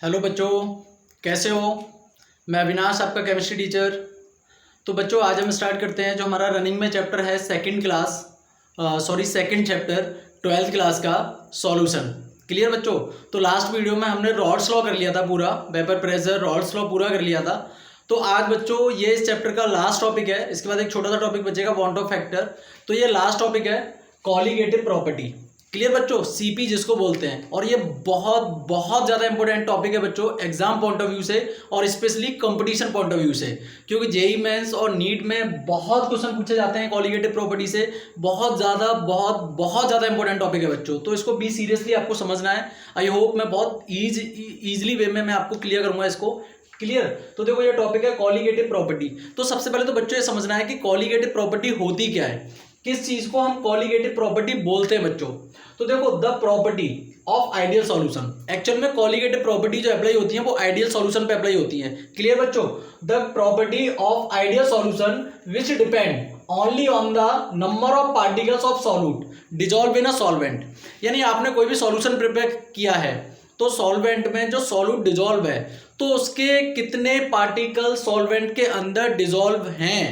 Hello बच्चों, कैसे हो। मैं अविनाश, आपका केमिस्ट्री टीचर। तो बच्चों, आज हम स्टार्ट करते हैं जो हमारा रनिंग में चैप्टर है सेकंड चैप्टर 12th क्लास का सॉल्यूशन। क्लियर बच्चों। तो लास्ट वीडियो में हमने रॉल्स लॉ कर लिया था, पूरा वेपर प्रेशर रॉल्स लॉ पूरा कर लिया था। तो आज बच्चों ये इस चैप्टर का लास्ट टॉपिक है। इसके बाद एक छोटा सा टॉपिक बचेगा, वांट ऑफ फैक्टर। तो ये लास्ट टॉपिक है कॉलीगेटिव प्रॉपर्टी। क्लियर बच्चों, सीपी जिसको बोलते हैं। और ये बहुत बहुत ज़्यादा इंपॉर्टेंट टॉपिक है बच्चों, एग्जाम पॉइंट ऑफ व्यू से और specially competition point of view से, क्योंकि जेई मेंस और नीट में बहुत क्वेश्चन पूछे जाते हैं कॉलीगेटिव प्रॉपर्टी से। बहुत ज़्यादा इंपॉर्टेंट टॉपिक है बच्चों, तो इसको बी सीरियसली आपको समझना है। आई होप मैं बहुत ईजिली वे में मैं आपको क्लियर करूंगा इसको। क्लियर। तो देखो, ये टॉपिक है कॉलीगेटिव प्रॉपर्टी। तो सबसे पहले तो बच्चों ये समझना है कि कॉलीगेटिव प्रॉपर्टी होती क्या है, किस चीज को हम कॉलीगेटिव प्रॉपर्टी बोलते हैं बच्चों। तो देखो, the property of ideal solution. Actual में कॉलीगेटिव प्रॉपर्टी जो अप्लाई होती है वो आइडियल सॉल्यूशन पे अप्लाई होती है। क्लियर बच्चों। The property of ideal solution which depend only on the number of particles of solute dissolve in a solvent. यानी आपने कोई भी सॉल्यूशन प्रिपेयर किया है, तो सॉल्वेंट में जो सॉल्यूट डिजॉल्व है, तो उसके कितने पार्टिकल सॉल्वेंट के अंदर डिजॉल्व हैं।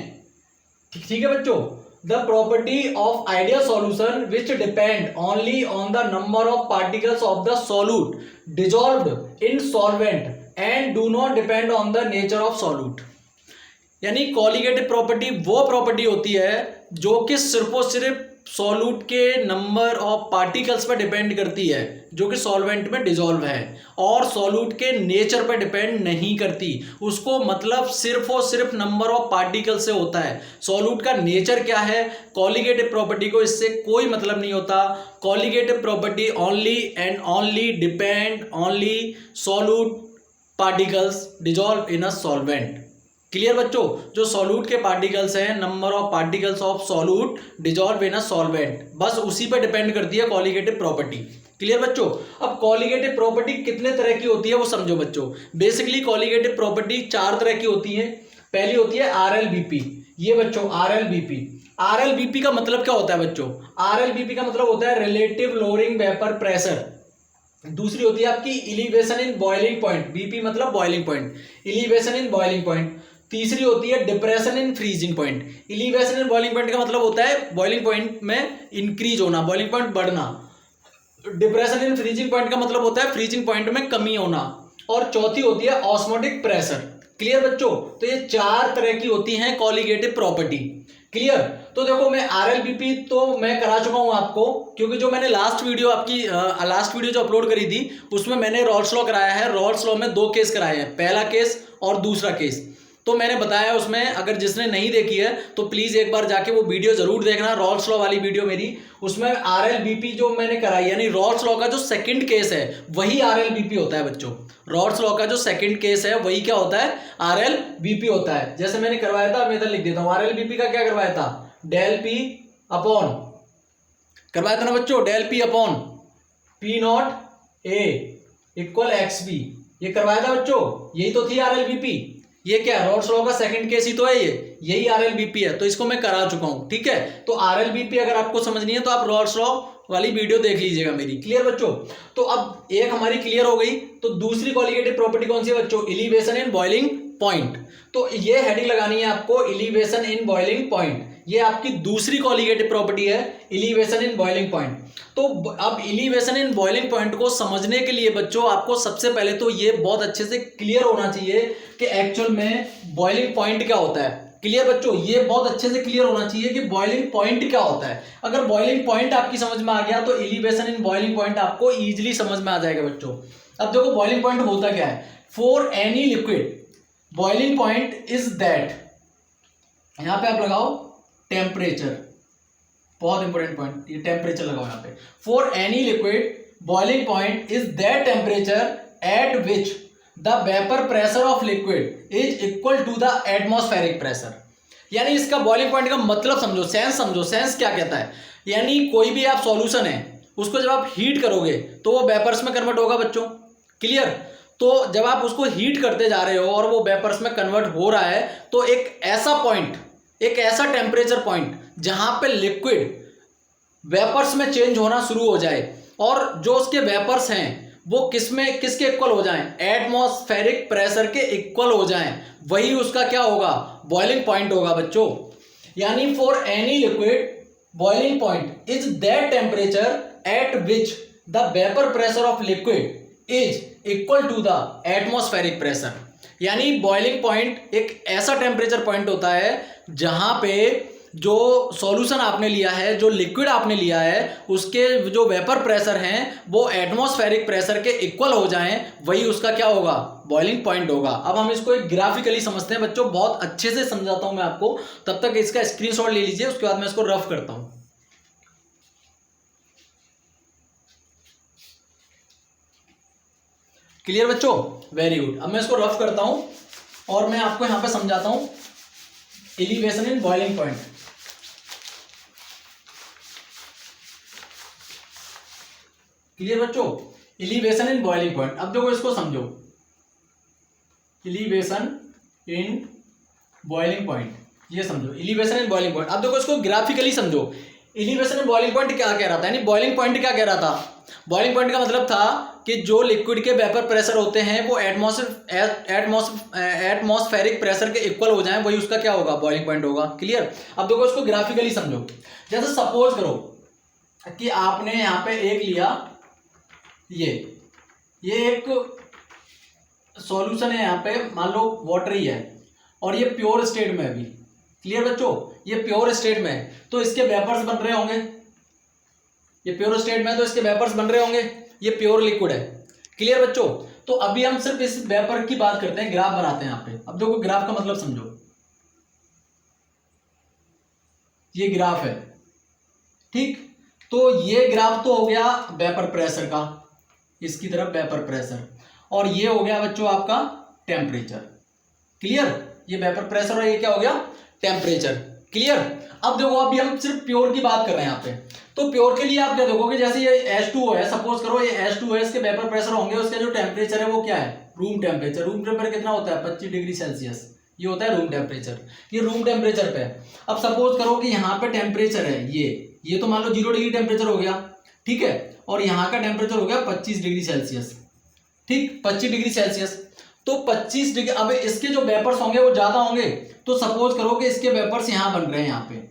ठीक है बच्चों। The property of ideal solution which depend only on the number of particles of the solute dissolved in solvent and do not depend on the nature of solute। यानी colligative property वो property होती है जो कि सिर्फ और सिर्फ solute के नंबर ऑफ पार्टिकल्स पर डिपेंड करती है, जो कि सॉल्वेंट में डिजॉल्व है, और सॉल्यूट के नेचर पर डिपेंड नहीं करती। उसको मतलब सिर्फ और सिर्फ नंबर ऑफ पार्टिकल से होता है। सॉल्यूट का नेचर क्या है, कॉलीगेटिव प्रॉपर्टी को इससे कोई मतलब नहीं होता। Colligative property only and only depend only solute particles dissolve in a solvent. Clear बच्चों। जो सॉल्यूट के पार्टिकल्स हैं, number of particles of solute dissolve in a solvent, बस उसी पर डिपेंड करती है कॉलीगेटिव प्रॉपर्टी। क्लियर बच्चों। अब कॉलीगेटिव प्रॉपर्टी कितने तरह की होती है वो समझो बच्चों। बेसिकली कॉलीगेटिव प्रॉपर्टी 4 तरह की होती है। पहली होती है RLBP। ये बच्चों RLBP। RLBP का मतलब क्या होता है बच्चों। RLBP का मतलब होता है रिलेटिव लोअरिंग वेपर प्रेशर। दूसरी होती है आपकी elevation in boiling point. BP मतलब boiling point, elevation in boiling point. तीसरी होती है depression in freezing point. Elevation in boiling point का मतलब होता है बॉइलिंग पॉइंट में इंक्रीज होना, बॉइलिंग पॉइंट बढ़ना। डिप्रेशन इन फ्रीजिंग पॉइंट का मतलब होता है फ्रीजिंग पॉइंट में कमी होना। और चौथी होती है ऑस्मोटिक प्रेशर। क्लियर बच्चों। तो ये 4 तरह की होती हैं कॉलीगेटिव प्रॉपर्टी। क्लियर। तो देखो, मैं RLBP तो मैं करा चुका हूं आपको, क्योंकि जो मैंने लास्ट वीडियो जो अपलोड करी थी उसमें मैंने रॉल्स लॉ कराया है। रॉल्स लॉ में 2 केस कराए हैं, पहला केस और दूसरा केस। तो मैंने बताया उसमें, अगर जिसने नहीं देखी है तो प्लीज एक बार जाके वो वीडियो जरूर देखना, रॉल्स लॉ वाली वीडियो मेरी। उसमें RLBP जो मैंने कराई, यानी रॉल्स लॉ का जो सेकंड केस है वही RLBP होता है बच्चों। रॉल्स लॉ का जो सेकंड केस है वही क्या होता है, RLBP होता है। जैसे मैंने करवाया था, मैं इधर लिख देता हूं। RLBP का क्या करवाया था, डेल P अपॉन करवाया था ना बच्चों, del P upon P0 A equal XB। ये करवाया था बच्चों, यही तो थी RLBP। ये क्या है, रॉल्स लॉ का सेकंड केस ही तो है, यही RLBP है। तो इसको मैं करा चुका हूं। ठीक है। तो RLBP अगर आपको समझनी है तो आप रॉल्स लॉ वाली वीडियो देख लीजिएगा मेरी। क्लियर बच्चों। तो अब एक हमारी क्लियर हो गई। तो दूसरी कॉलीगेटिव प्रॉपर्टी कौन सी है बच्चों, इलिवेशन इन बॉइलिंग पॉइंट। तो ये हेडिंग लगानी है आपको, इलिवेशन इन बॉइलिंग पॉइंट। ये आपकी दूसरी कॉलीगेटिव प्रॉपर्टी है, इलिवेशन इन बॉइलिंग पॉइंट। तो अब इलिवेशन इन बॉइलिंग पॉइंट को समझने के लिए बच्चों आपको सबसे पहले तो ये बहुत अच्छे से क्लियर होना चाहिए कि एक्चुअल में बॉइलिंग पॉइंट क्या होता है। क्लियर बच्चों, ये बहुत अच्छे से क्लियर होना चाहिए कि बॉइलिंग पॉइंट क्या होता है। अगर बॉइलिंग पॉइंट आपकी समझ में आ गया तो इलिवेशन इन बॉइलिंग पॉइंट आपको इजीली समझ में आ जाएगा बच्चों। अब देखो, बॉइलिंग पॉइंट होता क्या है। For any liquid boiling point is that, यहां पे आप लगाओ टेम्परेचर, बहुत इंपॉर्टेंट पॉइंट, ये टेम्परेचर लगाओ यहां पे। For any liquid boiling point is that temperature at which the vapour pressure of liquid is equal to the atmospheric pressure. यानी इसका बॉइलिंग पॉइंट का मतलब समझो, सेंस समझो। सेंस क्या कहता है, यानी कोई भी आप सॉल्यूशन है उसको जब आप हीट करोगे तो वो वेपर्स में कन्वर्ट होगा बच्चों। क्लियर। तो जब आप उसको हीट करते जा रहे हो और वो वेपर्स में कन्वर्ट हो रहा है, तो एक ऐसा पॉइंट, एक ऐसा टेम्परेचर पॉइंट जहां पे लिक्विड वेपर्स में चेंज होना शुरू हो जाए और जो उसके वेपर्स हैं वो किसके इक्वल हो जाएं, एटमॉस्फेरिक प्रेशर के इक्वल हो जाएं, वही उसका क्या होगा, बॉइलिंग पॉइंट होगा बच्चों। यानी for any liquid boiling point is that temperature at which the vapour pressure of liquid is equal to the atmospheric pressure. यानी बॉइलिंग पॉइंट एक ऐसा टेम्परेचर पॉइंट होता है जहां पे जो सॉल्यूशन आपने लिया है, जो लिक्विड आपने लिया है, उसके जो वेपर प्रेशर हैं वो एटमॉस्फेरिक प्रेशर के इक्वल हो जाएं, वही उसका क्या होगा, बॉइलिंग पॉइंट होगा। अब हम इसको एक ग्राफिकली समझते हैं बच्चों, बहुत अच्छे से समझाता हूं मैं आपको, तब तक इसका स्क्रीनशॉट ले लीजिए, उसके बाद मैं इसको रफ करता हूं। क्लियर बच्चों, वेरी गुड। अब मैं इसको रफ करता हूं और मैं आपको यहां पे समझाता हूं elevation in boiling point. Clear बच्चों, एलिवेशन इन बॉइलिंग पॉइंट। अब देखो इसको समझो, एलिवेशन इन बॉइलिंग पॉइंट, ये समझो एलिवेशन इन बॉइलिंग पॉइंट। अब देखो इसको ग्राफिकली समझो, एलिवेशन इन बॉइलिंग पॉइंट क्या कह रहा था, यानी बॉइलिंग पॉइंट क्या कह रहा था, बॉइलिंग पॉइंट का मतलब था कि जो लिक्विड के वेपर प्रेशर होते हैं वो एटमॉस्फेरिक प्रेशर के इक्वल हो जाएं, वही उसका क्या होगा, बॉइलिंग पॉइंट होगा। क्लियर। अब देखो इसको ग्राफिकली समझो, जैसे सपोज करो कि आपने यहां पे एक लिया, ये एक सॉल्यूशन है, यहां पे मान लो वाटर ही है और ये प्योर स्टेट में है अभी। क्लियर बच्चों, ये प्योर स्टेट में है तो इसके वेपर्स बन रहे होंगे, ये प्योर स्टेट में है तो इसके वेपर्स बन रहे होंगे, ये प्योर लिक्विड है। क्लियर बच्चों, तो अभी हम सिर्फ इस वेपर की बात करते हैं, ग्राफ बनाते हैं यहां पे। अब देखो ग्राफ का मतलब समझो, ये ग्राफ है, ठीक, तो ये ग्राफ तो हो गया वेपर प्रेशर का, इसकी तरफ वेपर प्रेशर, और ये हो गया बच्चों आपका टेम्परेचर। क्लियर, ये वेपर प्रेशर और ये क्या हो गया, टेम्परेचर। क्लियर। अब देखो अभी हम सिर्फ प्योर की बात कर रहे हैं यहाँ पे, तो प्योर के लिए आप क्या देखोगे, जैसे ये H2O है, सपोज करो ये H2O है, इसके वेपर प्रेशर होंगे, उसका जो टेम्परेचर है वो क्या है, रूम टेम्परेचर। रूम टेम्परेचर कितना होता है, 25 डिग्री सेल्सियस, ये होता है रूम टेम्परेचर, ये रूम टेम्परेचर पे है। अब सपोज करो कि यहाँ पे टेम्परेचर है ये तो मान लो 0 डिग्री टेम्परेचर हो गया, ठीक है, और यहाँ का टेम्परेचर हो गया 25 डिग्री सेल्सियस, ठीक, 25 डिग्री सेल्सियस। तो 25 डिग्री, अब इसके जो वेपर्स होंगे वो ज्यादा होंगे, तो सपोज करो कि इसके वेपर्स यहाँ बन रहे हैं,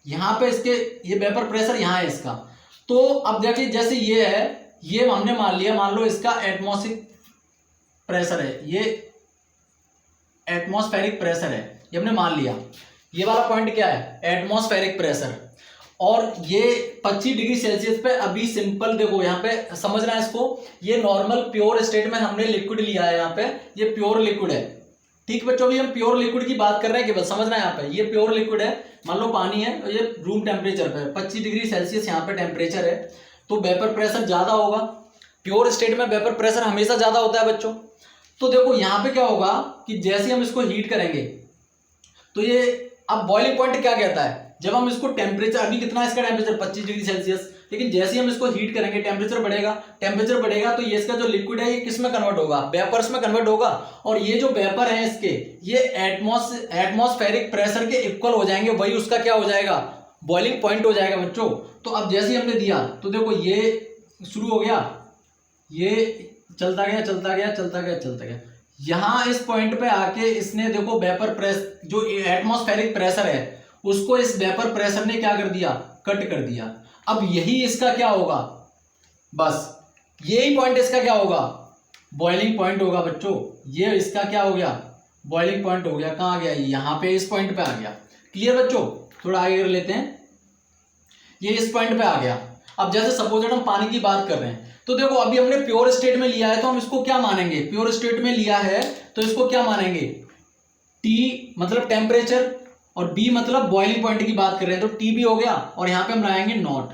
यहाँ पे इसके ये वेपर प्रेशर यहाँ है इसका। तो अब देखिए जैसे ये है, ये हमने मान लिया, मान लो इसका एटमॉस्फेरिक प्रेशर है, ये एटमॉस्फेरिक प्रेशर है, ये हमने मान लिया। ये वाला पॉइंट क्या है, एटमॉस्फेरिक प्रेशर, और ये 25 डिग्री सेल्सियस पे। अभी सिंपल देखो यहाँ पे समझना है इसको, ये नॉर्मल प्योर स्टेट में हमने लिक्विड लिया है, यहाँ पे ये प्योर लिक्विड है, ठीक बच्चों। अभी हम प्योर लिक्विड की बात कर रहे हैं, केवल समझना है यहाँ पे, ये प्योर लिक्विड है, मान लो पानी है, और ये रूम टेम्परेचर पे 25 डिग्री सेल्सियस यहाँ पे टेम्परेचर है, तो वेपर प्रेशर ज्यादा होगा। प्योर स्टेट में वेपर प्रेशर हमेशा ज्यादा होता है बच्चों। तो देखो यहाँ पे क्या होगा कि जैसे हम इसको हीट करेंगे तो ये, अब बॉइलिंग पॉइंट क्या कहता है, जब हम इसको टेम्परेचर, अभी कितना है इसका टेम्परेचर 25 डिग्री सेल्सियस, लेकिन जैसे ही हम इसको हीट करेंगे टेम्परेचर बढ़ेगा तो ये इसका जो लिक्विड है ये किस में कन्वर्ट होगा, वेपर्स में कन्वर्ट होगा, और ये जो वेपर है इसके, ये एटमॉस्फेरिक प्रेशर के इक्वल हो जाएंगे, वही उसका क्या हो जाएगा, बॉइलिंग पॉइंट हो जाएगा बच्चों। तो अब जैसे ही हमने दिया तो देखो ये शुरू हो गया, ये चलता गया, यहां इस पॉइंट पे आके इसने देखो वेपर प्रेस, जो एटमॉस्फेरिक प्रेशर है उसको इस वेपर प्रेशर ने क्या कर दिया, कट कर दिया। अब यही इसका क्या होगा, बस यही पॉइंट इसका क्या होगा, बॉइलिंग पॉइंट होगा बच्चों। ये इसका क्या हो गया, बॉइलिंग पॉइंट हो गया। कहाँ गया, यहाँ पे इस पॉइंट पे आ गया। क्लियर बच्चों, थोड़ा आगे कर लेते हैं, ये इस पॉइंट पे आ गया। अब जैसे सपोज हम पानी की बात कर रहे हैं, तो देखो अभी हमने प्योर स्टेट में लिया है तो हम इसको क्या मानेंगे, प्योर स्टेट में लिया है तो इसको क्या मानेंगे, T मतलब टेम्परेचर और B मतलब बॉइलिंग पॉइंट की बात कर रहे हैं, तो T भी हो गया, और यहाँ पे हम लगाएंगे नॉट,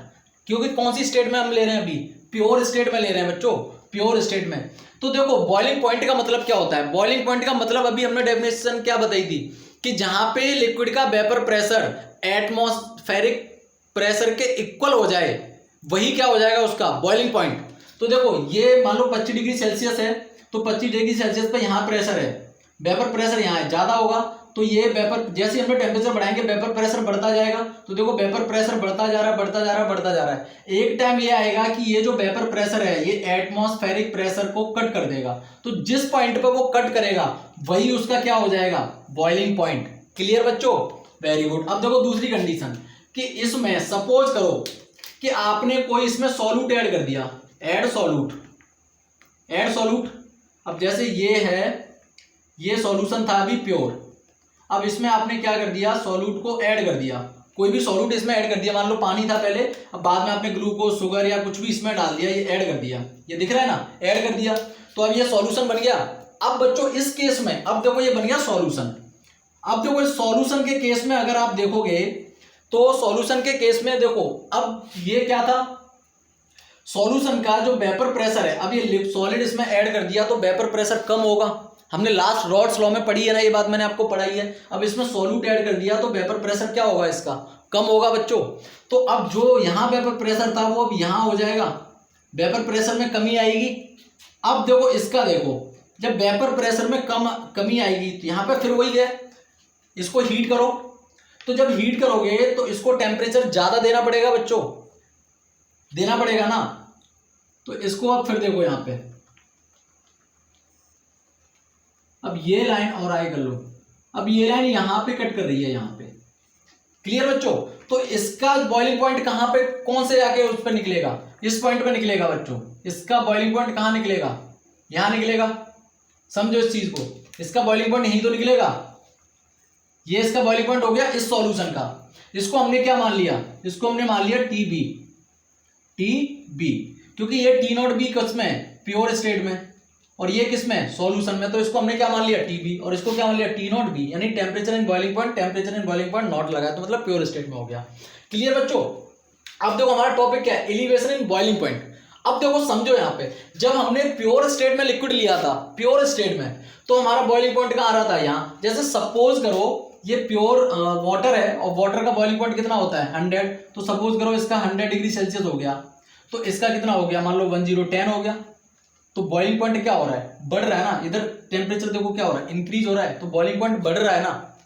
क्योंकि कौन सी स्टेट में हम ले रहे हैं, अभी प्योर स्टेट में ले रहे हैं बच्चों, प्योर स्टेट में। तो देखो बॉइलिंग पॉइंट का मतलब क्या होता है, बॉइलिंग पॉइंट का मतलब अभी हमने डेफिनेशन क्या बताई थी कि जहां पे लिक्विड का वेपर प्रेशर एटमॉस्फेरिक प्रेशर के इक्वल हो जाए, वही क्या हो जाएगा उसका बॉइलिंग पॉइंट। तो देखो ये मान लो 25 डिग्री सेल्सियस है, तो 25 डिग्री सेल्सियस पे यहाँ प्रेशर है, वेपर प्रेशर यहाँ है, ज्यादा होगा, तो ये वेपर, जैसे हमने टेम्परेचर बढ़ाएंगे वेपर प्रेशर बढ़ता जाएगा। तो देखो वेपर प्रेशर बढ़ता जा रहा है, बढ़ता जा रहा है, बढ़ता जा रहा है। एक टाइम ये आएगा कि ये जो वेपर प्रेशर है ये एटमॉस्फेरिक प्रेशर को कट कर देगा। तो जिस पॉइंट पे वो कट करेगा वही उसका क्या हो जाएगा, बॉइलिंग पॉइंट। क्लियर बच्चों, वेरी गुड। अब देखो दूसरी कंडीशन कि इसमें सपोज करो कि आपने कोई इसमें सॉल्यूट ऐड कर दिया, ऐड सॉल्यूट, ऐड सॉल्यूट। अब जैसे ये है, ये सॉल्यूशन था अभी प्योर, अब इसमें आपने क्या कर दिया, सॉल्यूट को ऐड कर दिया, कोई भी सॉल्यूट इसमें ऐड कर दिया। मान लो पानी था पहले, अब बाद में आपने ग्लूकोज, शुगर या कुछ भी इसमें डाल दिया, ये ऐड कर दिया, ये दिख रहा है ना, ऐड कर दिया। तो अब ये सॉल्यूशन बन गया। अब बच्चों इस केस में अब देखो ये बन गया सॉल्यूशन। अब देखो इस सॉल्यूशन के केस में अगर आप देखोगे तो सॉल्यूशन के केस में देखो अब ये क्या था, सॉल्यूशन का जो वेपर प्रेशर है, अब ये सॉलिड इसमें ऐड कर दिया तो वेपर प्रेशर कम होगा। हमने लास्ट रॉड्स लॉ में पढ़ी है ना, ये बात मैंने आपको पढ़ाई है। अब इसमें सॉल्यूट ऐड कर दिया तो वेपर प्रेशर क्या होगा, इसका कम होगा बच्चों। तो अब जो यहाँ वेपर प्रेशर था वो अब यहाँ हो जाएगा, वेपर प्रेशर में कमी आएगी। अब देखो इसका देखो, जब वेपर प्रेशर में कमी आएगी तो यहाँ पे फिर वही है, इसको हीट करो। तो जब हीट करोगे तो इसको टेम्परेचर ज्यादा देना पड़ेगा बच्चों, देना पड़ेगा ना। तो इसको अब फिर देखो यहाँ पे, अब ये लाइन और आई कर लो, अब ये लाइन यहां पे कट कर रही है यहाँ पे। क्लियर बच्चों, तो इसका बॉइलिंग पॉइंट कहां पे, कौन से जाके उस पर निकलेगा, इस पॉइंट पे निकलेगा बच्चों। इसका बॉइलिंग पॉइंट कहां निकलेगा, यहां निकलेगा। समझो इस चीज को, इसका बॉइलिंग पॉइंट यहीं तो निकलेगा। ये इसका बॉइलिंग पॉइंट हो गया इस सॉल्यूशन का। इसको हमने क्या मान लिया, इसको हमने मान लिया टीबी, टीबी, क्योंकि ये टी नॉट बी किसमें, प्योर स्टेट में, और ये किसमें, सॉल्यूशन में। तो इसको हमने क्या मान लिया, टीबी, और इसको क्या मान लिया, टी नॉट बी, यानी temperature in boiling point, temperature in boiling point not लगा, तो मतलब प्योर स्टेट में हो गया। क्लियर बच्चों। अब देखो हमारा टॉपिक क्या है, एलिवेशन इन बॉइलिंग पॉइंट। अब देखो समझो यहाँ पे, जब हमने प्योर स्टेट में लिक्विड लिया था, प्योर स्टेट में, तो हमारा बॉइलिंग पॉइंट कहाँ आ रहा था, यहाँ। जैसे सपोज करो ये प्योर वाटर है, और वाटर का बॉइलिंग पॉइंट कितना होता है, 100। तो सपोज करो इसका 100 डिग्री सेल्सियस हो गया, तो इसका कितना हो गया, मान लो 1010 हो गया। तो बॉइलिंग पॉइंट क्या हो रहा है, बढ़ रहा है ना। इधर टेम्परेचर देखो क्या हो रहा है, इंक्रीज हो रहा है, तो बॉइलिंग पॉइंट बढ़ रहा है ना।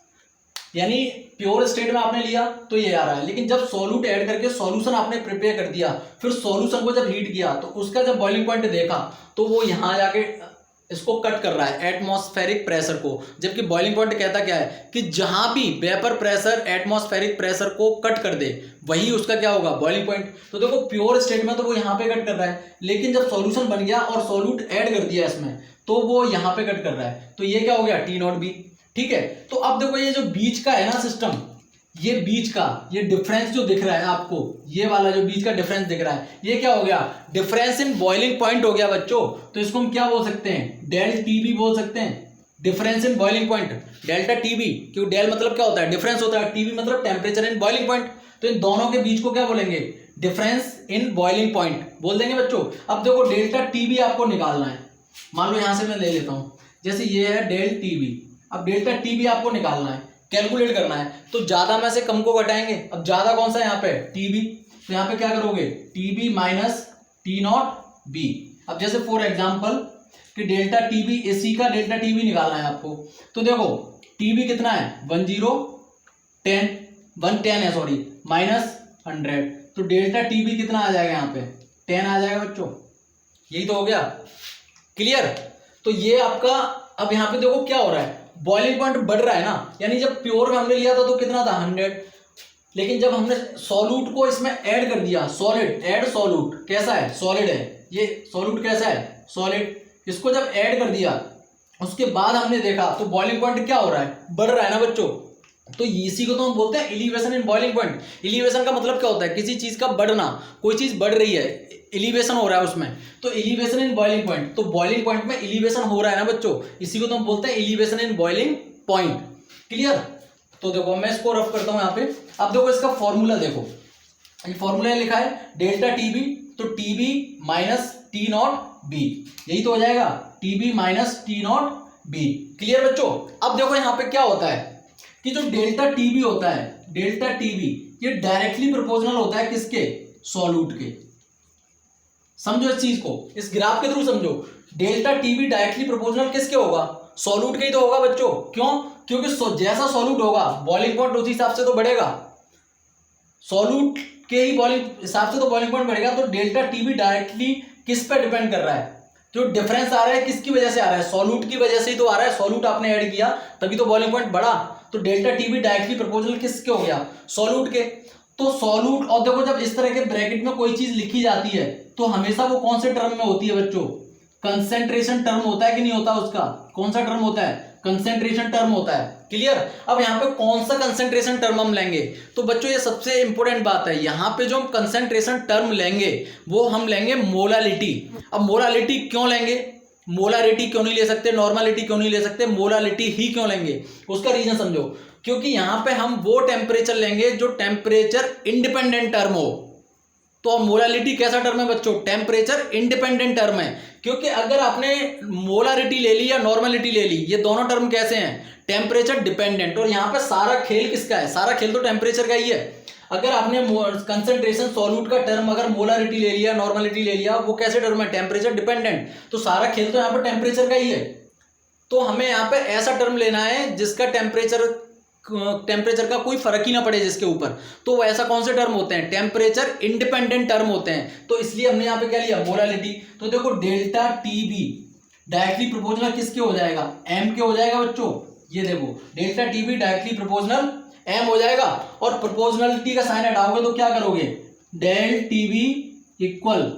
यानी प्योर स्टेट में आपने लिया तो ये आ रहा है, लेकिन जब सॉल्यूट ऐड करके सॉल्यूशन आपने प्रिपेयर कर दिया, फिर सॉल्यूशन को जब हीट किया तो उसका जब बॉइलिंग पॉइंट देखा तो वो यहाँ जाके इसको कट कर रहा है, एटमॉस्फेरिक प्रेशर को। जबकि बॉइलिंग पॉइंट कहता क्या है कि जहां भी वेपर प्रेशर एटमॉस्फेरिक प्रेशर को कट कर दे वही उसका क्या होगा, बॉइलिंग पॉइंट। तो देखो प्योर स्टेट में तो वो यहाँ पे कट कर रहा है, लेकिन जब सॉल्यूशन बन गया और सॉल्यूट ऐड कर दिया इसमें तो वो यहाँ पे कट कर रहा है। तो ये क्या हो गया, टी नॉट बी। ठीक है, तो अब देखो ये जो बीच का है ना सिस्टम, ये बीच का ये डिफरेंस जो दिख रहा है आपको, ये वाला जो बीच का डिफरेंस दिख रहा है, ये क्या हो गया, डिफरेंस इन बॉइलिंग पॉइंट हो गया बच्चों। तो इसको हम क्या बोल सकते हैं, डेल टीबी बोल सकते हैं, difference in boiling point, delta TB. क्योंकि डेल मतलब क्या होता है, डिफरेंस होता है, टीबी मतलब टेम्परेचर इन बॉइलिंग पॉइंट। तो इन दोनों के बीच को क्या बोलेंगे, डिफरेंस इन बॉइलिंग पॉइंट बोल देंगे बच्चों। अब देखो डेल्टा टीबी आपको निकालना है, मान लो यहां से मैं ले लेता हूं, जैसे ये है डेल टीबी। अब डेल्टा टीबी आपको निकालना है, कैलकुलेट करना है, तो ज्यादा में से कम को घटाएंगे। अब ज्यादा कौन सा है यहाँ पे, टीबी, तो यहाँ पे क्या करोगे, TB minus T not be. अब जैसे फॉर एग्जांपल कि डेल्टा टीबी, इसी का डेल्टा टीबी निकालना है आपको। तो देखो टीबी कितना है, 110 है सॉरी, माइनस 100, तो डेल्टा टीबी कितना आ जाएगा, यहाँ पे 10 आ जाएगा बच्चों। यही तो हो गया। क्लियर। तो ये आपका, अब यहाँ पे देखो क्या हो रहा है, बॉइलिंग पॉइंट बढ़ रहा है ना। यानी जब प्योर में हमने लिया था तो कितना था, 100, लेकिन जब हमने सॉल्यूट को इसमें ऐड कर दिया, सॉलिड ऐड सॉल्यूट, कैसा है, सॉलिड है, ये सॉल्यूट कैसा है, सॉलिड, इसको जब ऐड कर दिया उसके बाद हमने देखा तो बॉइलिंग पॉइंट क्या हो रहा है, बढ़ रहा है ना बच्चों। तो इसी को तो हम बोलते हैं elevation in boiling point. Elevation का मतलब क्या होता है, किसी चीज का बढ़ना, कोई चीज बढ़ रही है, एलिवेशन हो रहा है उसमें, तो एलिवेशन इन बॉइलिंग पॉइंट। तो बॉइलिंग पॉइंट में एलिवेशन हो रहा है ना बच्चों, इसी को तो हम बोलते हैं elevation in boiling point. Clear. तो देखो मैं इसको रफ करता हूं यहाँ पे। अब देखो इसका फॉर्मूला देखो, ये फॉर्मूला लिखा है डेल्टा टीबी, तो TB minus T not be, यही तो हो जाएगा, TB minus T not be. Clear बच्चों। अब देखो यहाँ पे क्या होता है कि जो डेल्टा टीबी होता है, डेल्टा टीबी ये डायरेक्टली प्रोपोर्शनल होता है किसके, सॉल्यूट के। समझो इस चीज को, इस ग्राफ के थ्रू समझो। डेल्टा टीबी डायरेक्टली प्रोपोर्शनल किसके होगा, सॉल्यूट के ही तो होगा बच्चों। क्यों, क्योंकि जैसा सॉल्यूट होगा बॉइलिंग पॉइंट उसी हिसाब से तो बढ़ेगा, सॉल्यूट के ही बॉइलिंग हिसाब से तो बॉइलिंग पॉइंट बढ़ेगा। तो डेल्टा टी भी डायरेक्टली किस पे डिपेंड कर रहा है, जो डिफरेंस आ रहा है किसकी वजह से आ रहा है, सॉल्यूट की वजह से ही तो आ रहा है, सॉल्यूट आपने ऐड किया तभी तो बॉइलिंग पॉइंट बढ़ा। तो डेल्टा टी भी डायरेक्टली प्रोपोर्शनल किसके हो गया, सॉल्यूट के। तो सॉल्यूट, और देखो जब इस तरह के ब्रैकेट में कोई चीज लिखी जाती है तो हमेशा वो कौन से टर्म में होती है बच्चों, कंसेंट्रेशन टर्म होता है कि नहीं होता, उसका कौन सा टर्म होता है, कंसेंट्रेशन टर्म होता है। क्लियर। अब यहाँ पे कौन सा कंसेंट्रेशन टर्म हम लेंगे, तो बच्चों ये सबसे इंपॉर्टेंट बात है, यहाँ पे जो हम कंसेंट्रेशन टर्म लेंगे वो हम लेंगे मोलालिटी। अब मोलालिटी क्यों लेंगे, मोलारिटी क्यों नहीं ले सकते, नॉर्मलिटी क्यों नहीं ले सकते, मोलालिटी ही क्यों लेंगे, उसका रीजन समझो। क्योंकि यहाँ पे हम वो टेम्परेचर लेंगे जो टेम्परेचर इंडिपेंडेंट टर्म हो। तो मोलालिटी कैसा टर्म है बच्चों, टेम्परेचर इंडिपेंडेंट टर्म है। क्योंकि अगर आपने मोलारिटी ले ली या नॉर्मलिटी ले ली, ये दोनों टर्म कैसे हैं, टेम्परेचर डिपेंडेंट। और यहाँ पे सारा खेल किसका है, सारा खेल तो टेम्परेचर का ही है। अगर आपने कंसंट्रेशन सॉल्यूट का टर्म अगर मोलारिटी ले लिया, नॉर्मलिटी ले लिया, वो कैसे टर्म है, टेम्परेचर डिपेंडेंट। तो सारा खेल तो यहाँ पे टेम्परेचर का ही है। तो हमें यहाँ पे ऐसा टर्म लेना है जिसका टेम्परेचर का कोई फर्क ही ना पड़े जिसके ऊपर। तो ऐसा कौन से टर्म होते हैं, टेम्परेचर इंडिपेंडेंट टर्म होते हैं। तो इसलिए हमने यहाँ पे क्या लिया, मोलालिटी। तो देखो delta T B directly proportional किसके हो जाएगा, एम के हो जाएगा बच्चों। ये देखो delta T B directly proportional m हो जाएगा। और प्रोपोर्शनलिटी का साइन हटाओगे तो क्या करोगे, डेल टी बी इक्वल,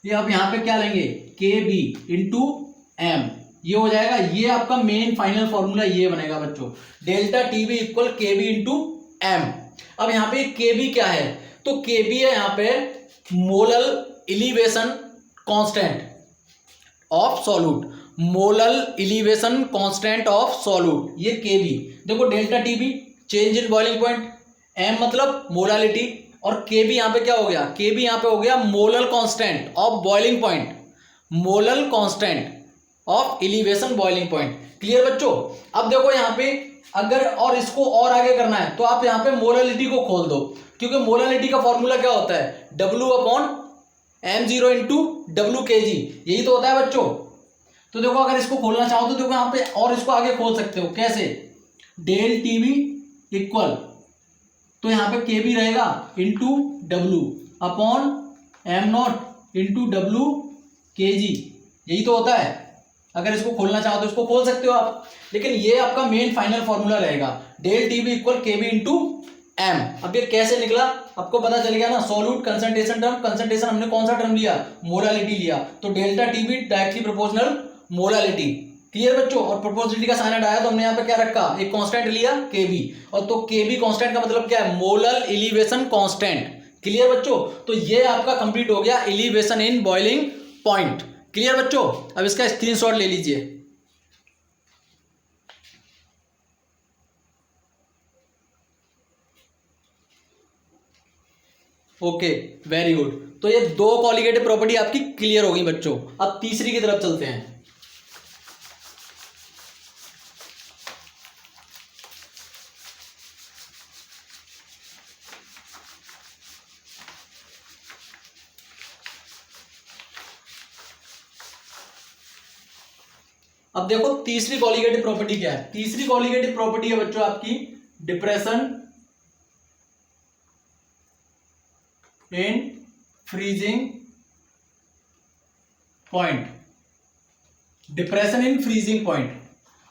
ये अब यहाँ पे क्या लेंगे, के बी इंटू एम, ये हो जाएगा। ये आपका मेन फाइनल फॉर्मूला ये बनेगा बच्चों, delta T B equal K B into m. अब यहाँ पे के बी क्या है, तो के बी है यहाँ पे molal elevation constant of solute, molal elevation constant of solute, ये के बी। देखो delta T B change in boiling point, m मतलब मोलालिटी, और के बी यहाँ पे क्या हो गया, के बी यहाँ पे हो गया molal constant of boiling point, molal constant of elevation boiling point. Clear बच्चों। अब देखो यहाँ पे अगर और इसको और आगे करना है तो आप यहाँ पे मोलालिटी को खोल दो, क्योंकि मोलालिटी का फॉर्मूला क्या होता है, W upon m0 into W के जी, यही तो होता है बच्चों। तो देखो अगर इसको खोलना चाहो तो देखो यहाँ पे और इसको आगे खोल सकते हो, कैसे, डेल टी बी इक्वल, तो यहाँ पे के बी रहेगा into W upon am not into W के जी, यही तो होता है। अगर इसको खोलना चाहो तो इसको खोल सकते हो आप, लेकिन ये आपका मेन फाइनल फॉर्मूला रहेगा, del T B equal K B into m. अब ये कैसे निकला आपको पता चल गया ना, सॉल्यूट कंसंट्रेशन टर्म, कंसंट्रेशन हमने कौन सा टर्म लिया, मोलालिटी लिया, तो delta T B directly proportional molality. Clear बच्चों। और प्रोपोर्शनलिटी का साइन हटाया तो हमने यहाँ पे क्या रखा, एक कांस्टेंट लिया के बी, और तो के बी कांस्टेंट का मतलब क्या है, मोलल एलिवेशन कांस्टेंट। क्लियर बच्चों। तो ये आपका कंप्लीट हो गया elevation in boiling point. Clear बच्चों। अब इसका स्क्रीनशॉट ले लीजिए। Okay very good. तो ये दो कॉलिगेटिव प्रॉपर्टी आपकी क्लियर हो गई बच्चों। अब तीसरी की तरफ चलते हैं। अब देखो तीसरी कॉलिगेटिव प्रॉपर्टी क्या है। तीसरी कॉलिगेटिव प्रॉपर्टी है बच्चों आपकी depression in freezing point, depression in freezing point.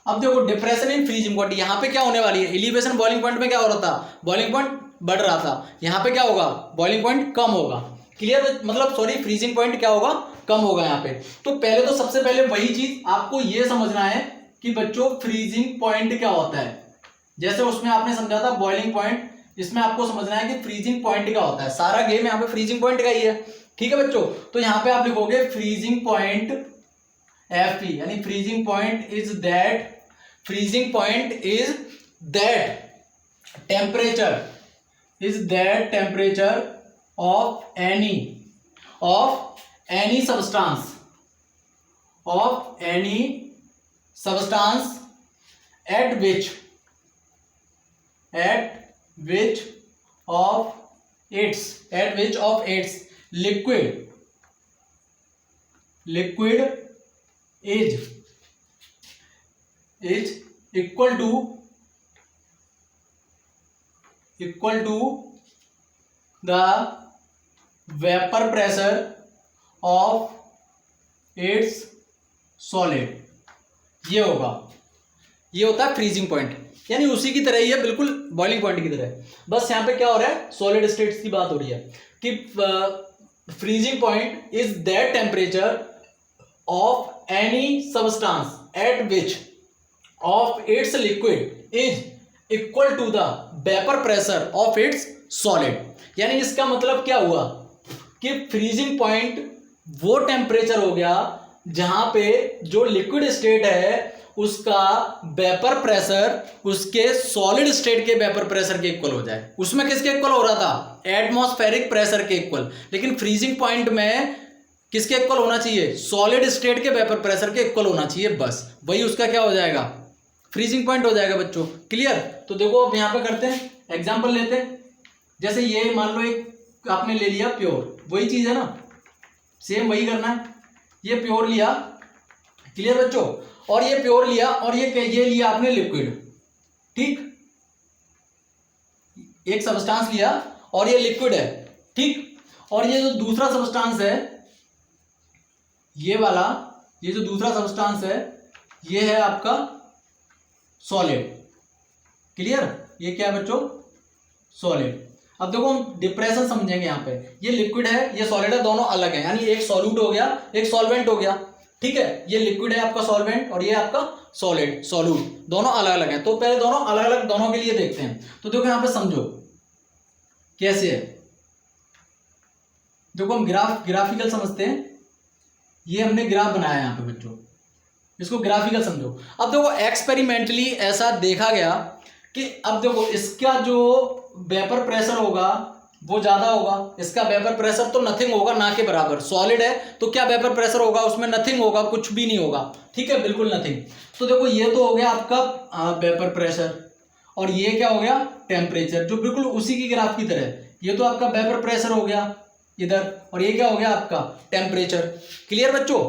अब देखो डिप्रेशन इन फ्रीजिंग पॉइंट, यहां पे क्या होने वाली है, एलिवेशन बॉइलिंग पॉइंट में क्या हो रहा था, बॉइलिंग पॉइंट बढ़ रहा था, यहां पे क्या होगा, बॉइलिंग पॉइंट कम होगा। क्लियर, मतलब सॉरी फ्रीजिंग पॉइंट क्या होगा, कम होगा यहाँ पे। तो पहले तो सबसे पहले वही चीज आपको ये समझना है कि बच्चों फ्रीजिंग पॉइंट क्या होता है। जैसे उसमें आपने समझा था बॉइलिंग पॉइंट, इसमें आपको समझना है कि फ्रीजिंग पॉइंट क्या होता है। सारा गेम यहाँ पे फ्रीजिंग पॉइंट का ही है। ठीक है बच्चों। तो यहाँ पे आप लिखोगे फ्रीजिंग पॉइंट एफ पी, यानी freezing point is that, freezing point is that temperature, is that temperature of any substance, of any substance at which of its liquid is equal to equal to the vapour pressure of its solid, ये होगा, ये होता है freezing point. यानी उसी की तरह ही है, बिल्कुल बॉइलिंग पॉइंट की तरह। बस यहाँ पे क्या हो रहा है, सॉलिड स्टेट्स की बात हो रही है कि freezing point is that temperature of any substance at which of its liquid is equal to the vapour pressure of its solid. यानी इसका मतलब क्या हुआ कि फ्रीजिंग पॉइंट वो टेम्परेचर हो गया जहां पे जो लिक्विड स्टेट है उसका वेपर प्रेशर उसके सॉलिड स्टेट के वेपर प्रेशर के इक्वल हो जाए। उसमें किसके इक्वल हो रहा था, एटमॉस्फेरिक प्रेशर के इक्वल, लेकिन फ्रीजिंग पॉइंट में किसके इक्वल होना चाहिए, सॉलिड स्टेट के वेपर प्रेशर के इक्वल होना चाहिए। बस वही उसका क्या हो जाएगा, फ्रीजिंग पॉइंट हो जाएगा बच्चों। क्लियर? तो देखो अब यहां पे करते हैं, एग्जांपल लेते हैं। जैसे ये मान लो एक आपने ले लिया प्योर, वही चीज है ना, सेम वही करना है। ये प्योर लिया, क्लियर बच्चों, और ये प्योर लिया, और ये लिया आपने लिक्विड, ठीक, एक सब्सटेंस लिया और ये लिक्विड है, ठीक। और ये जो दूसरा सब्सटेंस है, ये वाला, ये जो दूसरा सब्सटेंस है, ये है आपका सॉलिड। क्लियर? ये क्या है बच्चों, सॉलिड। अब देखो हम डिप्रेशन समझेंगे यहाँ पे, ये लिक्विड है, ये सॉलिड है, दोनों अलग है, यानी एक सॉल्यूट हो गया, एक सॉल्वेंट हो गया, ठीक है। ये लिक्विड है आपका सॉल्वेंट और ये आपका सॉलिड सॉल्यूट, दोनों अलग अलग हैं। तो पहले दोनों अलग अलग, दोनों के लिए देखते हैं। तो देखो यहाँ पे समझो कैसे है, देखो हम ग्राफिकल समझते हैं। ये हमने ग्राफ बनाया यहाँ पे बच्चों, इसको ग्राफिकल समझो। अब देखो एक्सपेरिमेंटली ऐसा देखा गया कि अब देखो इसका जो वेपर प्रेशर होगा वो ज्यादा होगा, इसका वेपर प्रेशर तो नथिंग होगा, ना के बराबर। सॉलिड है तो क्या वेपर प्रेशर होगा, उसमें नथिंग होगा, कुछ भी नहीं होगा, ठीक है, बिल्कुल नथिंग। तो देखो ये तो हो गया आपका वेपर प्रेशर, और ये क्या हो गया, टेम्परेचर, जो बिल्कुल उसी की ग्राफ की तरह। ये तो आपका वेपर प्रेशर हो गया इधर, और ये क्या हो गया आपका टेम्परेचर। क्लियर बच्चों?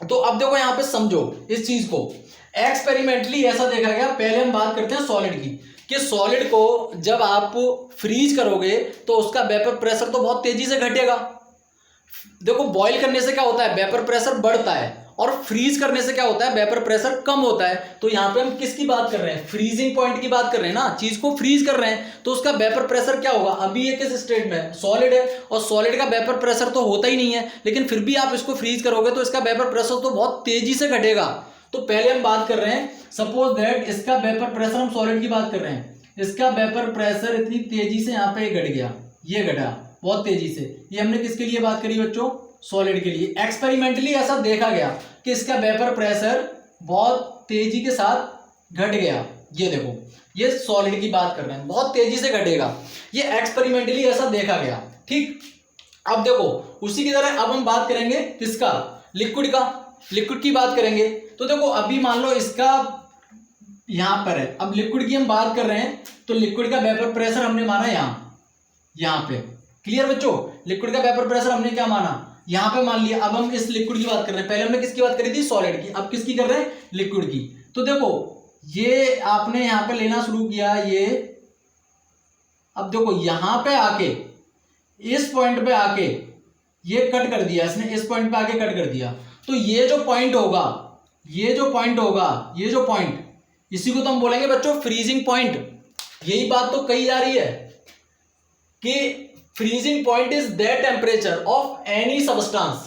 तो अब देखो यहाँ पे समझो इस चीज को, एक्सपेरिमेंटली ऐसा देखा गया। पहले हम बात करते हैं सॉलिड की, कि सॉलिड को जब आप फ्रीज करोगे तो उसका वेपर प्रेशर तो बहुत तेजी से घटेगा। देखो बॉईल करने से क्या होता है, वेपर प्रेशर बढ़ता है, और फ्रीज करने से क्या होता है, वेपर प्रेशर कम होता है। तो यहाँ पे हम किसकी बात कर रहे हैं, फ्रीजिंग पॉइंट की बात कर रहे हैं ना, चीज को फ्रीज कर रहे हैं, तो उसका वेपर प्रेशर क्या होगा। अभी ये किस स्टेट में है, सॉलिड है, और सॉलिड का वेपर प्रेशर तो होता ही नहीं है, लेकिन फिर भी आप इसको फ्रीज करोगे तो इसका वेपर प्रेशर तो बहुत तेजी से घटेगा। तो पहले हम बात कर रहे हैं, सपोज दैट इसका वेपर प्रेशर, हम सॉलिड की बात कर रहे हैं, इसका वेपर प्रेशर इतनी तेजी से यहाँ पे घट गया, ये घटा बहुत तेजी से। ये हमने किसके लिए बात करी बच्चों, सॉलिड के लिए। एक्सपेरिमेंटली ऐसा देखा गया कि इसका वेपर प्रेशर बहुत तेजी के साथ घट गया। ये देखो, ये सॉलिड की बात कर रहे हैं, बहुत तेजी से घटेगा, ये एक्सपेरिमेंटली ऐसा देखा गया, ठीक। अब देखो उसी की तरह अब हम बात करेंगे किसका, लिक्विड का, लिक्विड की बात करेंगे। तो देखो अभी मान लो इसका यहां पर है, अब लिक्विड की हम बात कर रहे हैं, तो लिक्विड का वेपर प्रेशर हमने माना यहां पे। क्लियर बच्चों? लिक्विड का वेपर प्रेशर हमने क्या माना, यहां पे मान लिया। अब हम इस लिक्विड की बात कर रहे हैं, पहले हमने किसकी बात करी थी, सॉलिड की, अब किसकी कर रहे हैं, लिक्विड की। तो देखो ये आपने यहां पे लेना शुरू किया, ये अब देखो यहां पे आके, इस पॉइंट पे आके ये कट कर दिया इसने, इस पॉइंट पे आके कट कर दिया। तो ये जो पॉइंट होगा, ये जो पॉइंट होगा, ये जो पॉइंट, इसी को तो हम बोलेंगे बच्चों फ्रीजिंग पॉइंट। यही बात तो कही जा रही है कि freezing point is that temperature of any substance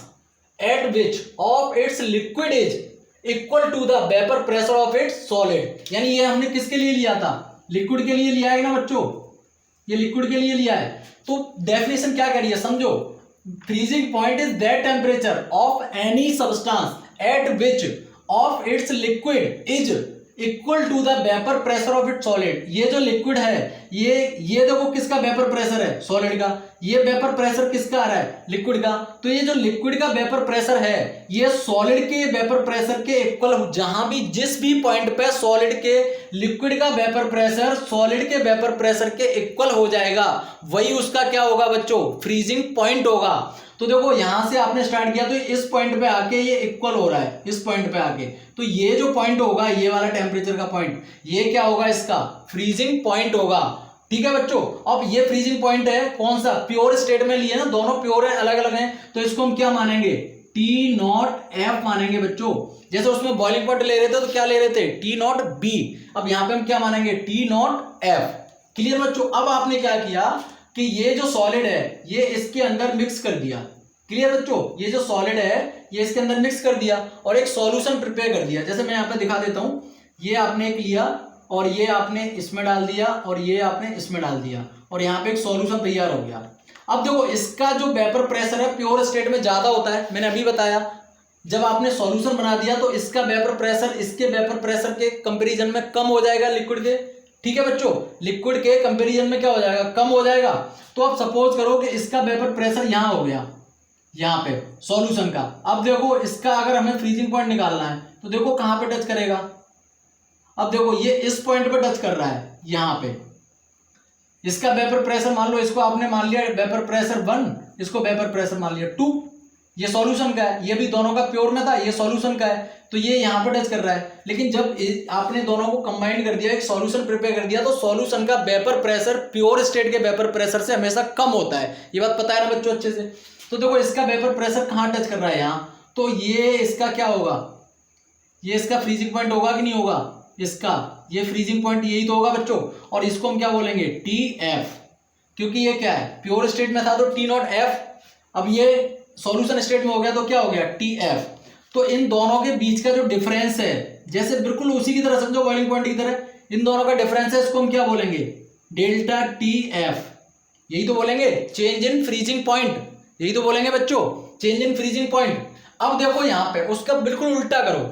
at which of its liquid is equal to the vapor pressure of its solid। यानी ये हमने किसके लिए लिया था, लिक्विड के लिए लिया है ना बच्चों, ये लिक्विड के लिए लिया है। तो डेफिनेशन क्या कह रही है समझो, freezing point is that temperature of any substance at which of its liquid is equal to the vapour pressure of it solid. ये जो लिक्विड है, ये देखो किसका वेपर प्रेशर है, सॉलिड का। ये वेपर प्रेशर किसका आ रहा है, लिक्विड का। तो ये जो लिक्विड का वेपर प्रेशर है, ये सॉलिड के वेपर प्रेशर के इक्वल, जहां भी जिस भी पॉइंट पे सॉलिड के लिक्विड का वेपर प्रेशर सॉलिड के वेपर प्रेशर के इक्वल हो जाएगा, वही उसका क्या होगा बच्चों, फ्रीजिंग पॉइंट होगा। तो देखो यहां से आपने स्टार्ट किया, तो इस पॉइंट पे आके ये इक्वल हो रहा है, इस पॉइंट पे आके, तो ये जो पॉइंट होगा, ये वाला टेम्परेचर का पॉइंट, ये क्या होगा, इसका फ्रीजिंग पॉइंट होगा। ठीक है बच्चों। अब ये फ्रीजिंग पॉइंट है कौन सा, प्योर स्टेट में लिए ना, दोनों प्योर है, अलग अलग हैं, तो इसको हम क्या मानेंगे, टी नॉट एफ मानेंगे बच्चों। जैसे उसमें बॉइलिंग पॉइंट ले रहे थे तो क्या ले रहे थे, टी नॉट बी, अब यहां पे हम क्या मानेंगे, टी नॉट एफ। क्लियर बच्चों। अब आपने क्या किया कि ये जो सॉलिड है ये इसके अंदर मिक्स कर दिया। क्लियर बच्चों, ये जो सॉलिड है ये इसके अंदर मिक्स कर दिया और एक सॉल्यूशन प्रिपेयर कर दिया। जैसे मैं यहां पे दिखा देता हूं, ये आपने एक लिया और ये आपने इसमें डाल दिया और ये आपने इसमें डाल दिया और यहाँ पे एक सॉल्यूशन तैयार हो गया। अब देखो इसका जो वेपर प्रेशर है प्योर स्टेट में ज्यादा होता है, मैंने अभी बताया। जब आपने सॉल्यूशन बना दिया तो इसका वेपर प्रेशर इसके वेपर प्रेशर के कंपैरिजन में कम हो जाएगा लिक्विड के। ठीक है बच्चों, लिक्विड के कंपैरिजन में क्या हो जाएगा, कम हो जाएगा। तो अब सपोज करो कि इसका वेपर प्रेशर यहां हो गया, यहां पे सॉल्यूशन का। अब देखो इसका अगर हमें फ्रीजिंग पॉइंट निकालना है तो देखो कहां पे टच करेगा। अब देखो ये इस पॉइंट पे टच कर रहा है, यहां पे इसका वेपर प्रेशर मान लो, इसको आपने मान लिया वेपर प्रेशर 1, इसको वेपर प्रेशर मान लिया 2। ये सॉल्यूशन का है, ये भी दोनों का प्योर में था, ये सॉल्यूशन का है, तो ये यहां पे टच कर रहा है। लेकिन जब आपने दोनों को कंबाइन कर दिया, एक सॉल्यूशन प्रिपेयर कर दिया, तो सॉल्यूशन का वेपर प्रेशर प्योर स्टेट के वेपर प्रेशर से हमेशा कम होता है। ये बात पता है ना बच्चों अच्छे से। तो देखो इसका वेपर प्रेशर कहां टच कर रहा है, यहां, तो ये इसका क्या होगा, ये इसका फ्रीजिंग पॉइंट होगा कि नहीं होगा, इसका ये फ्रीजिंग पॉइंट यही तो होगा बच्चों। और इसको हम क्या बोलेंगे, टी एफ, क्योंकि ये क्या है, प्योर स्टेट में था तो टी नॉट एफ, अब ये सॉल्यूशन स्टेट में हो गया तो क्या हो गया, टी एफ। तो इन दोनों के बीच का जो डिफरेंस है, जैसे बिल्कुल उसी की तरह समझो, बॉइलिंग पॉइंट की तरह, इन दोनों का डिफरेंस है, इसको हम क्या बोलेंगे, डेल्टा टी एफ। यही तो बोलेंगे चेंज इन फ्रीजिंग पॉइंट, यही तो बोलेंगे बच्चों, चेंज इन फ्रीजिंग पॉइंट। अब देखो यहां पे उसका बिल्कुल उल्टा करो,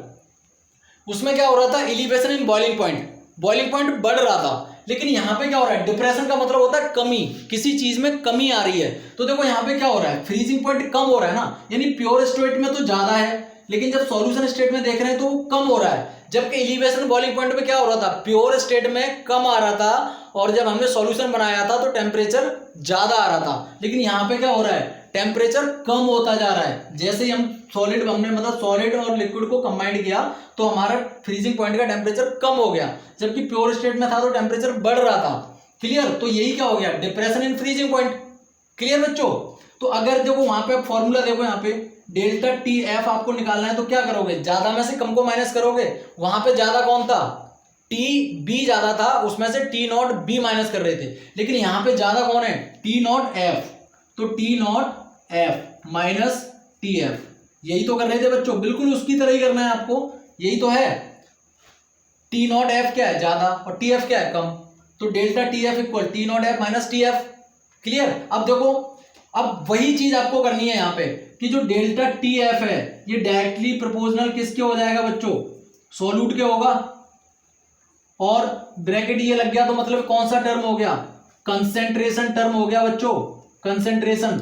उसमें क्या हो रहा था, elevation in boiling point, boiling point बढ़ रहा था, लेकिन यहां पे क्या हो रहा है, डिप्रेशन का मतलब होता है कमी, किसी चीज में कमी आ रही है। तो देखो यहां पे क्या हो रहा है, फ्रीजिंग पॉइंट कम हो रहा है ना, यानी प्योर स्टेट में तो ज्यादा है, लेकिन जब सॉल्यूशन स्टेट में देख रहे हैं तो वो कम हो रहा है। जबकि एलिवेशन बॉइलिंग पॉइंट पे क्या हो रहा था, प्योर स्टेट में कम आ रहा था, और जब हमने सॉल्यूशन बनाया था तो टेम्परेचर ज्यादा आ रहा था। लेकिन यहाँ पे क्या हो रहा है, टेम्परेचर कम होता जा रहा है। जैसे ही हम हमने मतलब सॉलिड और लिक्विड को कंबाइंड किया तो हमारा फ्रीजिंग पॉइंट का टेम्परेचर कम हो गया, जबकि प्योर स्टेट में था तो टेम्परेचर बढ़ रहा था। क्लियर, तो यही क्या हो गया, depression in freezing point. Clear बच्चों। तो अगर देखो वहां पे फॉर्मूला देखो, यहाँ पे डेल्टा टी एफ आपको निकालना है तो क्या करोगे, ज्यादा में से कम को माइनस करोगे। वहां पे ज्यादा कौन था, टी बी ज्यादा था, उसमें से टी नॉट बी माइनस कर रहे थे। लेकिन यहां पे ज्यादा कौन है, टी नॉट एफ, तो T not F minus T F, यही तो कर रहे थे बच्चों, बिल्कुल उसकी तरह ही करना है आपको, यही तो है। टी नॉट एफ क्या है, ज्यादा, और टी एफ क्या है, कम, तो delta T F equal T not F minus T F. Clear. अब देखो, अब वही चीज आपको करनी है यहाँ पे कि जो डेल्टा टी एफ है ये डायरेक्टली प्रोपोर्शनल किसके हो जाएगा बच्चों, सोल्यूट के होगा, और ब्रैकेट ये लग गया तो मतलब कौन सा टर्म हो गया, कंसेंट्रेशन टर्म हो गया बच्चों, कंसेंट्रेशन,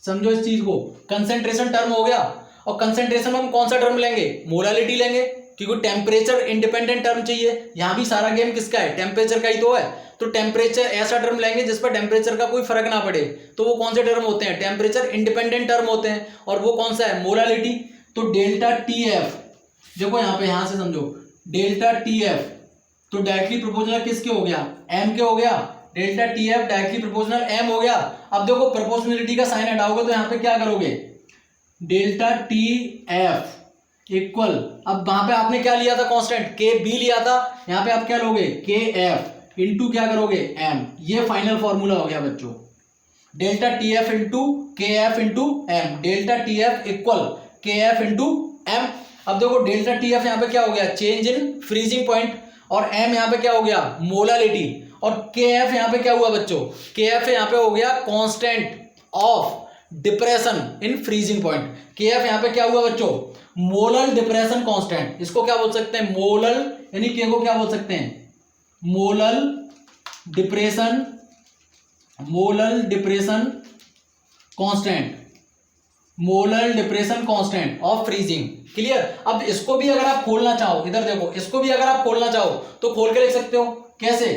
समझो इस चीज को, कंसेंट्रेशन टर्म हो गया। और कंसेंट्रेशन में हम कौन सा टर्म लेंगे, मोलालिटी लेंगे, क्योंकि टेम्परेचर इंडिपेंडेंट टर्म चाहिए। यहां भी सारा गेम किसका है, टेम्परेचर का ही तो है। तो टेम्परेचर ऐसा टर्म लेंगे जिस पर टेम्परेचर का कोई फर्क ना पड़े, तो वो कौन से टर्म होते हैं, टेम्परेचर इंडिपेंडेंट टर्म होते हैं, और वो कौन सा है, मोलालिटी। तो डेल्टा टी एफ, देखो यहाँ पे, यहां से समझो, डेल्टा टी एफ तो डायरेक्टली प्रोपोर्शनल किसके हो गया, एम के हो गया, delta T F directly proportional m हो गया। अब देखो प्रोपोर्शनलिटी का साइन हटाओगे तो यहाँ पे क्या करोगे, डेल्टा टी एफ इक्वल, अब वहां पे आपने क्या लिया था, कांस्टेंट के बी लिया था, यहाँ पे आप क्या लोगे, के एफ इंटू क्या करोगे, एम। ये फाइनल फॉर्मूला हो गया बच्चों, delta T F into K F into m, delta T F equal K F into m. अब देखो डेल्टा टी एफ यहाँ पे क्या हो गया, चेंज इन फ्रीजिंग पॉइंट, और एम यहाँ पे क्या हो गया, मोलालिटी, और के एफ यहाँ पे क्या हुआ बच्चों, के एफ यहाँ पे हो गया constant of depression in freezing point. के एफ यहाँ पे क्या हुआ बच्चों, मोलल डिप्रेशन कांस्टेंट, इसको क्या बोल सकते हैं, मोलल, यानी के को क्या बोल सकते हैं, molal depression, molal depression constant, molal depression constant of freezing. Clear. अब इसको भी अगर आप खोलना चाहो, इधर देखो, इसको भी अगर आप खोलना चाहो तो खोल के लिख सकते हो, कैसे,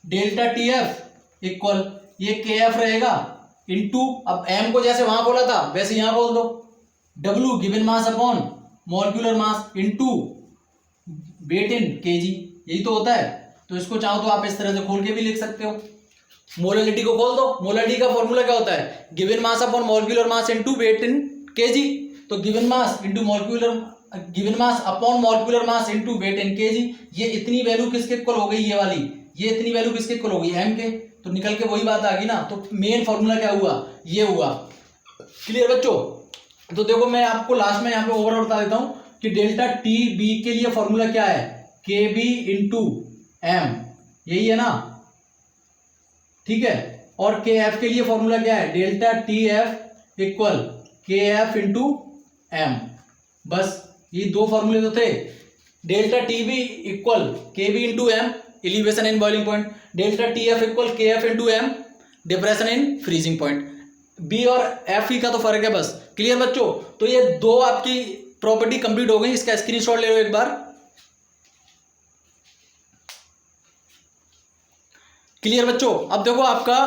डेल्टा टी एफ इक्वल ये के एफ रहेगा इंटू, अब एम को जैसे वहां खोला था वैसे यहां खोल दो, W given mass upon molecular mass into weight in KG, यही तो होता है। तो इसको चाहो तो आप इस तरह से खोल के भी लिख सकते हो। मोलैलिटी को खोल दो। मोलैलिटी का फॉर्मूला क्या होता है, given mass upon molecular mass into weight in KG. तो given mass into molecular, given mass upon molecular mass into weight in KG. ये इतनी वैल्यू किसके इक्वल हो गई, ये वाली, ये इतनी वैल्यू किसके इक्वल हो गई, एम के। तो निकल के वही बात आ गई ना। तो मेन फॉर्मूला क्या हुआ, ये हुआ। क्लियर बच्चों। तो देखो मैं आपको लास्ट में यहाँ पे ओवरऑल बता देता हूँ कि डेल्टा टी बी के लिए फॉर्मूला क्या है, के बी इंटू एम, यही है ना, ठीक है। और के एफ के लिए फॉर्मूला क्या है, delta T F equal K F into M. बस ये दो फॉर्मूले तो थे। Delta T B equal K B into M, elevation in boiling point. Delta T F equal K F into M, depression in freezing point. B और F ही का तो फर्क है बस। क्लियर बच्चों। तो ये दो आपकी प्रॉपर्टी कंप्लीट हो गई। इसका स्क्रीनशॉट ले लो एक बार। क्लियर बच्चों। अब देखो आपका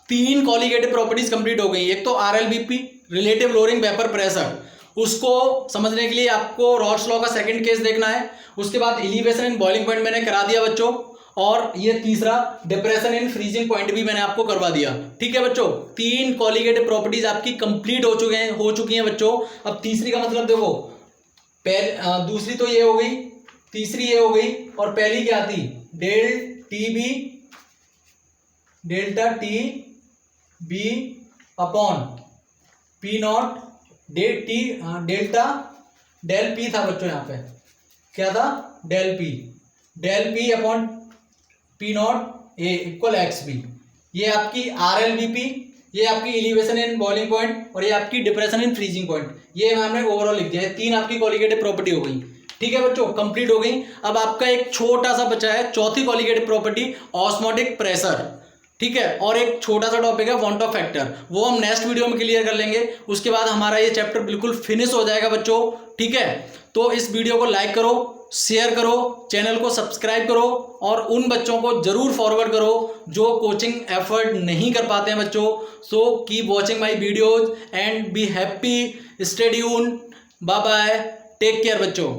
3 कॉलिगेटिव प्रॉपर्टीज कंप्लीट हो गई। एक तो आरएलबीपी, रिलेटिव लोअरिंग वेपर प्रेशर, उसको समझने के लिए आपको रॉड्स लॉ का सेकंड केस देखना है। उसके बाद एलिवेशन इन बॉइलिंग पॉइंट मैंने करा दिया बच्चों, और ये तीसरा डिप्रेशन इन फ्रीजिंग पॉइंट भी मैंने आपको करवा दिया। ठीक है बच्चों। 3 कॉलिगेटिव प्रॉपर्टीज आपकी कंप्लीट हो चुकी हैं बच्चों। अब तीसरी का मतलब देखो, दूसरी तो ये हो गई, तीसरी ये हो गई, और पहली क्या थी, delta T B upon P not delta del P था बच्चों। यहाँ पे क्या था, del P upon P not A equal X B. ये आपकी आर एल बी पी, ये आपकी एलिवेशन इन बॉइलिंग पॉइंट, और ये आपकी डिप्रेशन इन फ्रीजिंग पॉइंट। ये हमने ओवरऑल लिख दिया है। 3 आपकी कॉलिगेटिव प्रॉपर्टी हो गई। ठीक है बच्चों, कंप्लीट हो गई। अब आपका एक छोटा सा बचा है, चौथी कॉलिगेटिव प्रॉपर्टी, ऑस्मोटिक प्रेशर। ठीक है। और एक छोटा सा टॉपिक है वॉन्ट ऑफ फैक्टर, वो हम नेक्स्ट वीडियो में क्लियर कर लेंगे। उसके बाद हमारा ये चैप्टर बिल्कुल फिनिश हो जाएगा बच्चों। ठीक है। तो इस वीडियो को लाइक करो, शेयर करो, चैनल को सब्सक्राइब करो, और उन बच्चों को जरूर फॉरवर्ड करो जो कोचिंग एफर्ट नहीं कर पाते हैं बच्चों। So keep watching my videos and be happy, stay tuned, bye bye, take care बच्चों।